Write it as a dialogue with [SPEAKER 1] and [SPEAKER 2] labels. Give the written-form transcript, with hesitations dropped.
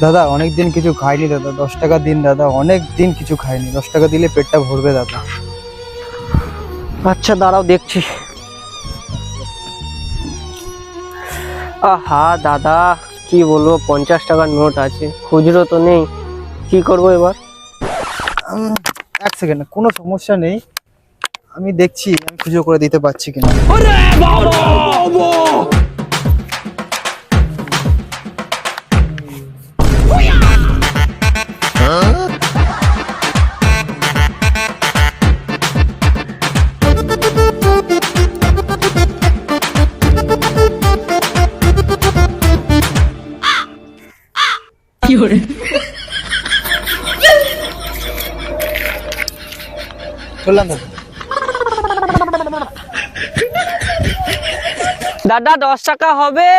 [SPEAKER 1] দাদা অনেক দিন কিছু খাইনি দাদা, 10 টাকা দিন দাদা, অনেক দিন কিছু খাইনি, 10 টাকা দিলে পেটটা ভরবে দাদা।
[SPEAKER 2] আচ্ছা দাঁড়াও দেখছি। আহা দাদা, কি বলবো, 50 টাকার নোট আছে, খুচরো তো নেই, কি করবো এবার?
[SPEAKER 1] এক সেকেন্ড, কোনো সমস্যা নেই, আমি দেখছি আমি খুঁজে করে দিতে পারছি কিনা। চললাম দাদা।
[SPEAKER 2] দাদা 10 টাকা হবে?